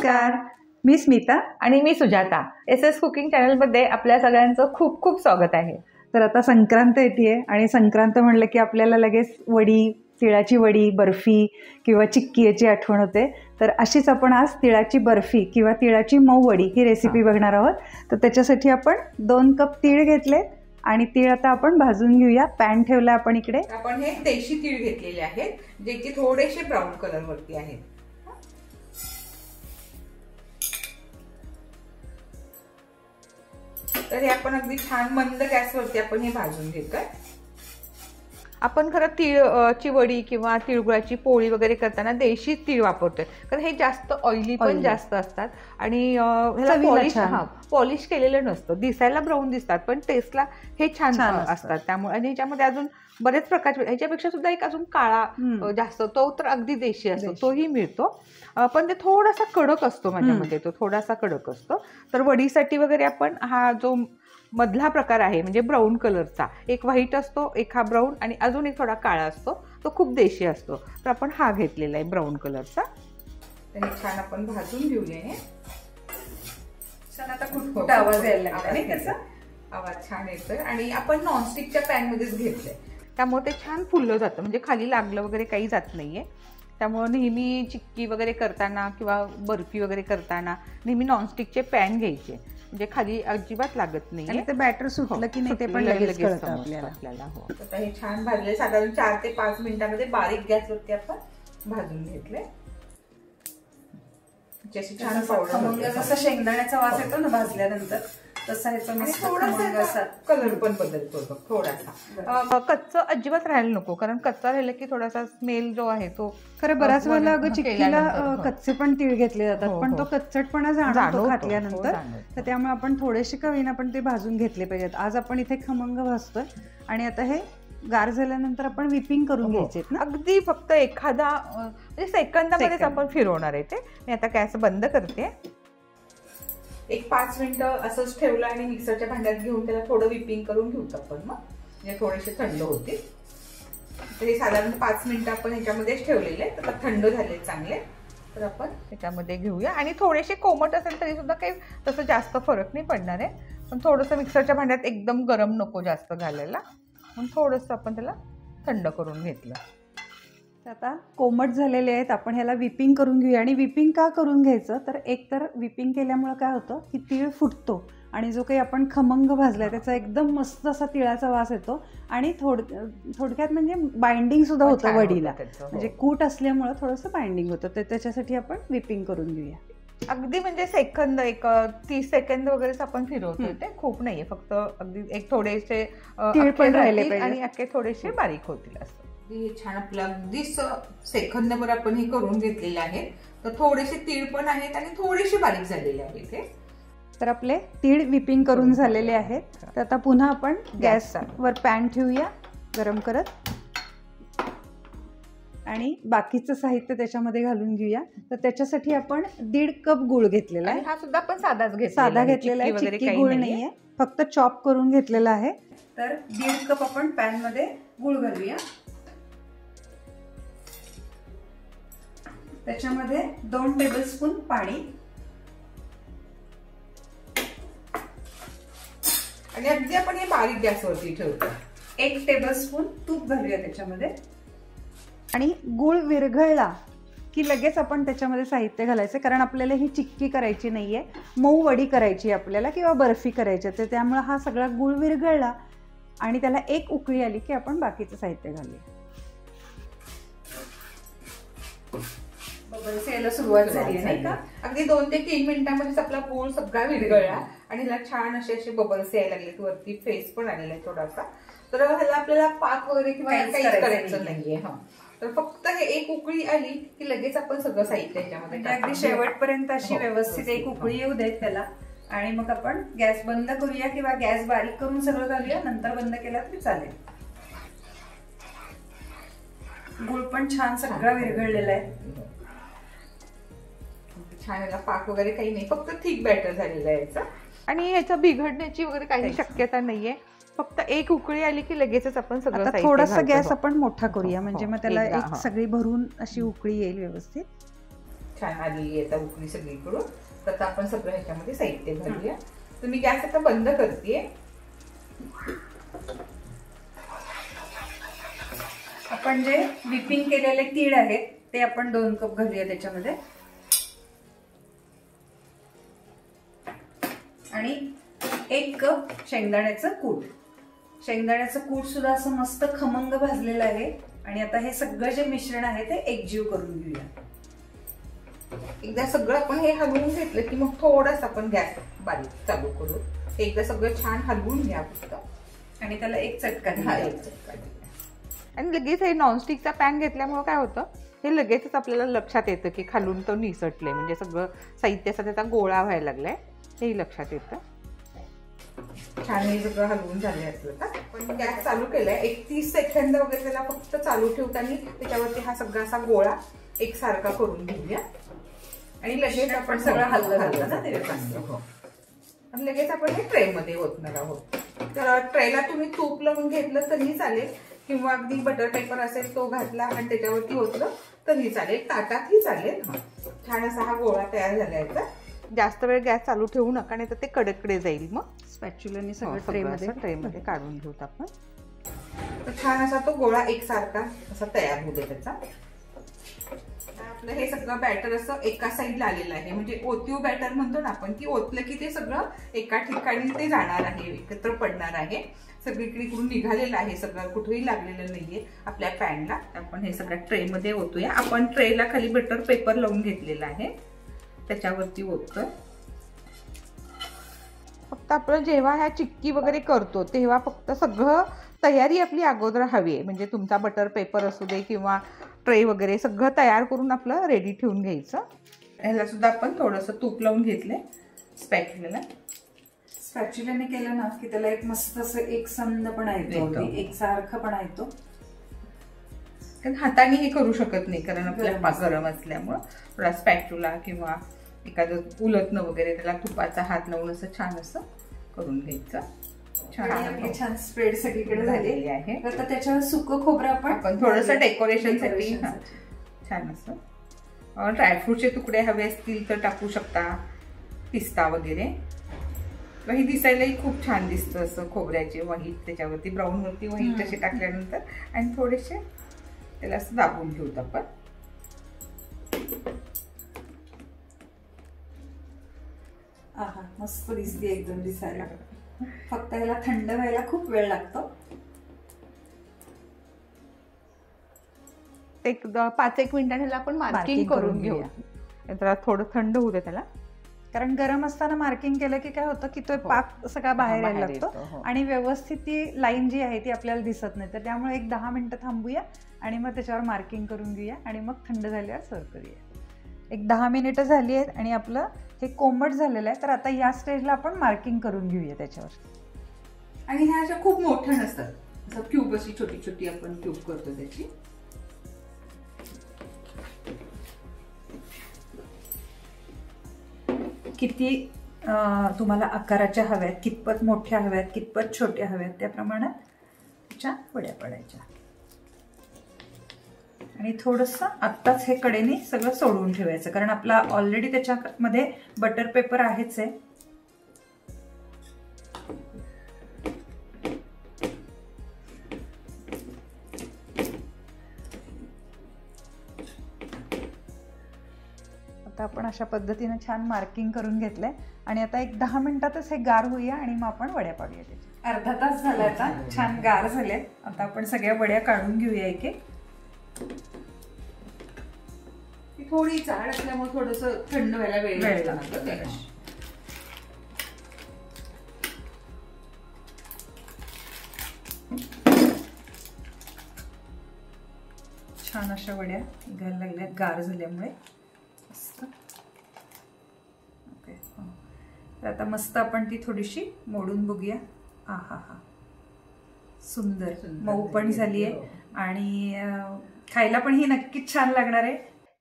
नमस्कार, मी स्मिता आणि मी Sujata. SS cooking चॅनलमध्ये आपल्या सगळ्यांचं खूप खूप स्वागत आहे. तर आता संक्रांत येते आणि संक्रांत म्हणलं की आपल्याला लगेच वडी, तिळाची वडी, बर्फी किंवा चिक्की याची आठवण होते. तर अशीच आपण आज तिळाची बर्फी किंवा तिळाची मऊ वडी ही रेसिपी बघणार आहोत. तर त्याच्यासाठी आपण 2 कप तीळ घेतले आणि तीळ आता आपण भाजून घेऊया. पॅन ठेवला आपण इकडे. आपण हे देशी तीळ घेतलेले आहेत जे की थोडेसे ब्राऊन कलर वरती आहेत. तर हे आपण अगदी छान मंद गॅसवरती आपण हे भाजून घेतोय. आपण खरं तीळची वडी किंवा तिळगुळाची पोळी वगैरे करताना देशी तीळ वापरतोय, कारण हे जास्त ऑइली पण जास्त असतात आणि ह्याला पॉलिश केलेलं नसतं. दिसायला ब्राऊन दिसतात पण टेस्टला हे छान असतात. त्यामुळे आणि ह्याच्यामध्ये अजून बरेच प्रकारचे, ह्याच्यापेक्षा सुद्धा एक अजून काळा जास्त, तो तर अगदी देशी असतो, तोही मिळतो. पण ते थोडासा कडक असतो, माझ्यामध्ये तो थोडासा कडक असतो. तर वडीसाठी वगैरे आपण हा जो मधला प्रकार आहे म्हणजे ब्राऊन कलरचा, एक व्हाईट असतो, एक हा ब्राऊन आणि अजून एक थोडा काळा असतो, तो खूप देशी असतो. तर आपण हा घेतलेला आहे ब्राऊन कलरचा. तर हे छान आपण भाजून घेऊया. छान आता कुठकुठ आवाज यायला लागला नाही त्याचा, आवाज छान येतोय. आणि आपण नॉनस्टिकच्या पॅन मध्येच घेतलंय, त्यामुळे ते छान फुललं जातं, म्हणजे खाली लागलं वगैरे काही जात नाहीये. त्यामुळे नेहमी चिक्की वगैरे करताना किंवा बर्फी वगैरे करताना नेहमी नॉनस्टिकचे पॅन घ्यायचे, म्हणजे खाली अजिबात लागत नाही. आणि ते बॅटर सुटलं की नाही ते पण लगेच कळतं आपल्याला. हो, आता हे छान भाजले. साधारण 4 ते 5 मिनिटांमध्ये बारीक गॅसवरती आपण भाजून घेतले. जशी छान पावडर, जसा शेंगदाण्याचा वास येतो ना भाजल्यानंतर, तसा थोडासा कलर पण बदलतो थोडासा. कच्चं अजिबात राहायला नको, कारण कच्चा राहिला की थोडासा स्मेल जो आहे तो खरं बऱ्याच वेळेला अगं चिक्कीला कच्चे पण तीळ घेतले जातात, पण तो कच्चटपणा जाणवतो घातल्यानंतर. तर त्यामुळे आपण थोडेसे का होईना पण ते भाजून घेतले पाहिजेत. आज आपण इथे खमंग भाजतोय आणि आता हे गार झाल्यानंतर आपण विपिंग करून घ्यायचे ना. अगदी फक्त एखादा म्हणजे सेकंदामध्येच आपण फिरवणार आहे ते. मी आता गॅस बंद करते. एक 5 मिनिटं असंच ठेवलं आणि मिक्सरच्या भांड्यात घेऊन त्याला थोडं विपिंग करून घेऊ आपण, मग म्हणजे थोडेसे थंड होते. तर हे साधारण 5 मिनिटं आपण ह्याच्यामध्येच ठेवलेले, तर थंड झाले चांगले. तर आपण त्याच्यामध्ये घेऊया आणि थोडेसे कोमट असेल तरी सुद्धा काही तसं जास्त फरक नाही पडणार आहे. पण थोडंसं मिक्सरच्या भांड्यात एकदम गरम नको जास्त घालायला, म्हणून थोडंसं आपण त्याला थंड करून घेतलं. आता कोमट झालेले आहेत, आपण ह्याला विपिंग करून घेऊया. आणि विपिंग का करून घ्यायचं, तर एक तर विपिंग केल्यामुळं काय होतं की तीळ फुटतो आणि जो काही आपण खमंग भाजलाय त्याचा एकदम मस्त असा तिळाचा वास येतो. आणि थोडक्यात म्हणजे बाइंडिंग सुद्धा होतं वडीला, म्हणजे कूट असल्यामुळं थोडंसं बाइंडिंग होतं. तर त्याच्यासाठी आपण विपिंग करून घेऊया. अगदी म्हणजे सेकंद, एक 30 सेकंद वगैरेच आपण फिरवतो, ते खूप नाहीये, फक्त अगदी एक थोडेसे तीळ पण राहिले पाहिजे आणि अख्खे थोडेसे बारीक होतील असं. हे छान आपलं अगदी सेकंदभर आपण हे करून घेतलेले आहे. तर थोडेसे तीळ पण आहेत आणि थोडेसे बारीक झालेले आहेत हे. तर आपले तीळ विपिंग करून झालेले आहेत. तर आता पुन्हा आपण गॅसवर पॅन ठेवूया गरम करत आणि बाकीचं साहित्य त्याच्यामध्ये घालून घेऊया. तर त्याच्यासाठी आपण 1.5 कप गूळ घेतलेला आहे. हा सुद्धा आपण साधा घेतलेला आहे, चिक्की गूळ नाहीये, फक्त चॉप करून घेतलेला आहे. तर 1.5 कप आपण पॅन मध्ये गूळ घालूया. त्याच्यामध्ये 2 टेबलस्पून पाणी आणि अगदी आपण हे बारीक गॅसवरती ठेवतो. 1 टेबलस्पून तूप घालूया त्याच्यामध्ये. आणि गूळ विरघळला की लगेच आपण त्याच्यामध्ये साहित्य घालायचं, कारण आपल्याला ही चिक्की करायची नाहीये, मऊ वडी करायची आपल्याला किंवा बर्फी करायची. तर त्यामुळे हा सगळा गूळ विरघळला आणि त्याला एक उकळी आली की आपण बाकीचं साहित्य घालूया. बबल्स यायला सुरुवात झाली नाही का? अगदी 2 ते 3 मिनिटांमध्येच आपला गूळ सगळा विरघळला आणि ह्याला छान असे बबल्स यायला लागले, वरती फेस पण आलेला आहे थोडासा. तर ह्याला आपल्याला पाक वगैरे किंवा काहीच करायचं नाहीये. तर फक्त हे एक उकळी आली की लगेच आपण सगळं साहित्य ह्याच्यामध्ये अगदी शेवटपर्यंत अशी व्यवस्थित एक उकळी येऊ देत त्याला आणि मग आपण गॅस बंद करूया किंवा गॅस बारीक करून सगळं घालूया, नंतर बंद केला तरी चालेल. गूळ पण छान सगळा विरघळलेला आहे. छान याला पाक वगैरे काही नाही, फक्त थिक बॅटर झालेलं आहे याचं. आणि याचा बिघडण्याची वगैरे काही शक्यता नाहीये. फक्त एक उकळी आली की लगेचच आपण सगळं थोडासा गॅस आपण मोठा करूया, म्हणजे मग त्याला एक सगळी भरून अशी उकळी येईल व्यवस्थित. छान आलेली आहे आता उकळी सगळीकडून. तर आता आपण सगळं ह्याच्यामध्ये साहित्य घालूया. तर मी गॅस आता बंद करते. आपण जे व्हिपिंग केलेले तीळ आहेत ते आपण 2 कप घालूया त्याच्यामध्ये. आणि 1 कप शेंगदाण्याचं कूट. शेंगदाण्याचं कूट सुद्धा असं मस्त खमंग भाजलेलं आहे. आणि आता हे सगळं जे मिश्रण आहे ते एकजीव करून घेऊया. एकदा सगळं आपण हे हलवून घेतलं की मग थोडासा आपण गॅस बारीक चालू करू. एकदा सगळं छान हलवून घ्या फक्त. आणि त्याला एक चटका द्या. आणि लगेच हे नॉनस्टिकचा पॅन घेतल्यामुळे काय होतं, हे लगेचच आपल्याला लक्षात येतं की खालून तो निसटलंय, म्हणजे सगळं साहित्य असं त्याचा गोळा व्हायला लागलाय हेही लक्षात येतं. छान हे सगळं हलवून झालंय असलं का पण गॅस चालू केलाय. 31 सेकंद वगैरे त्याला फक्त चालू ठेवताना त्याच्यावरती हा सगळा असा गोळा एकसारखा करून घेऊया. आणि लगेच आपण सगळं हलवलं ना ते आणि लगेच आपण हे ट्रे मध्ये ओतणार आहोत. तर ट्रेला तुम्ही तूप लावून घेतलं तरी चालेल किंवा अगदी बटर पेपर असेल तो घातला आणि त्याच्यावरती ओतलं तरी चालेल, ताटातही चालेल. छान असा हा गोळा तयार झाला आहे. जास्त वेळ गॅस चालू ठेवू नका, नाही तर ते कडकडे जाईल. मग स्पॅच्युलाने सगळं ट्रेमध्ये काढून घेऊत आपण. तर छान असा तो गोळा एकसारखा असा तयार होऊ दे त्याचा. आपलं हे सगळं बॅटर असं एका साईडला आलेलं आहे, म्हणजे ओतीव बॅटर म्हणतो ना आपण, की ओतलं की ते सगळं एका ठिकाणी ते जाणार आहे, एकत्र पडणार आहे. सगळीकडे इकडून निघालेलं आहे सगळं, कुठेही लागलेलं नाहीये आपल्या पॅनला. आपण हे सगळं ट्रेमध्ये ओतूया. आपण ट्रेला खाली बटर पेपर लावून घेतलेला आहे, त्याच्यावरती ओततोय. फक्त आपण जेव्हा ह्या चिक्की वगैरे करतो तेव्हा फक्त सगळं तयारी आपली अगोदर हवी आहे. म्हणजे तुमचा बटर पेपर असू दे किंवा ट्रे वगैरे सगळं तयार करून आपलं रेडी ठेवून घ्यायचं. ह्याला सुद्धा आपण थोडंसं तूप लावून घेतलंय स्पॅच्युलाला. स्पॅच्युलाने केलं ना की त्याला एक मस्त असं एकसंधपणा येतो, एकसारखापणा येतो. कारण हाताने हे करू शकत नाही, कारण आपल्याला गरम असल्यामुळं थोडा स्पॅच्युला किंवा एखादं उलटणं वगैरे त्याला तुपाचा हात लावून असं छान असं करून घ्यायचं. छान स्प्रेड सगळीकडे झालेली आहे. आता त्याच्यावर सुकं खोबरं आपण थोडंसं डेकोरेशनसाठी छान असं ड्रायफ्रूटचे तुकडे हवे असतील तर टाकू शकता, पिस्ता वगैरे. ही दिसायलाही खूप छान दिसतं असं खोबऱ्याचे व्हाईट त्याच्यावरती ब्राऊन वरती व्हाईट तसे टाकल्यानंतर. आणि थोडेसे त्याला असं दाबून घेऊत आपण. आहा मस्त दिसते एकदम दिसायला. फक्त याला थंड व्हायला खूप वेळ लागतो. एक 5-1 मिनिटांनी ह्याला आपण मार्किंग करून घेऊ. जरा थोडं थंड होऊ दे त्याला, कारण गरम असताना मार्किंग केलं की काय होतं की तो पाक सगळा बाहेर यायला लागतो आणि व्यवस्थित ती लाईन जी आहे ती आपल्याला दिसत नाही. तर त्यामुळे एक 10 मिनिटं थांबूया आणि मग त्याच्यावर मार्किंग करून घेऊया आणि मग थंड झाल्यावर सर्व करूया. एक 10 मिनिटं झाली आहेत आणि आपलं हे कोमट झालेलं आहे. तर आता या स्टेजला आपण मार्किंग करून घेऊया त्याच्यावर. आणि ह्या अशा खूप मोठ्या नसतात, असं क्यूब अशी छोटी छोटी आपण क्यूब करतो त्याची. किती तुम्हाला आकाराच्या हव्यात, कितपत मोठ्या हव्यात, कितपत छोट्या हव्यात, त्या प्रमाणात त्याच्या वड्या पडायच्या. आणि थोडंसं आत्ताच हे कडेने सगळं सोडून ठेवायचं, कारण आपला ऑलरेडी त्याच्यामध्ये बटर पेपर आहेच आहे. आता आपण अशा पद्धतीने छान मार्किंग करून घेतलंय आणि आता एक 10 मिनिटातच हे गार होऊया आणि मग आपण वड्या पाडूया त्याच्या. अर्धा तास झाला आता, छान गार झाले. आता आपण सगळ्या वड्या काढून घेऊया एक एक. थोडी जाड असल्यामुळे थोडंसं थंड व्हायला वेळ लागतो. छान अशा वड्या निघायला लागल्या गार झाल्यामुळे. ओके, तर आता मस्त आपण ती थोडीशी मोडून बघूया. आहा हा, सुंदर मऊ पण झाली आहे आणि खायला पण ही नक्कीच छान लागणार आहे,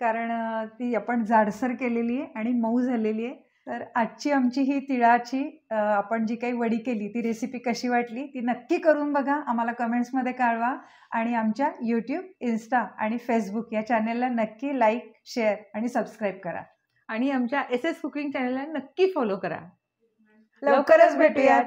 कारण ती आपण जाडसर केलेली आहे आणि मऊ झालेली आहे. तर आजची आमची ही तिळाची आपण जी काही वडी केली ती रेसिपी कशी वाटली ती नक्की करून बघा, आम्हाला कमेंट्समध्ये कळवा आणि आमच्या यूट्यूब, इन्स्टा आणि फेसबुक या चॅनेलला नक्की लाईक, शेअर आणि सबस्क्राईब करा. आणि आमच्या SS कुकिंग चॅनलला नक्की फॉलो करा. लवकरच भेटूयात.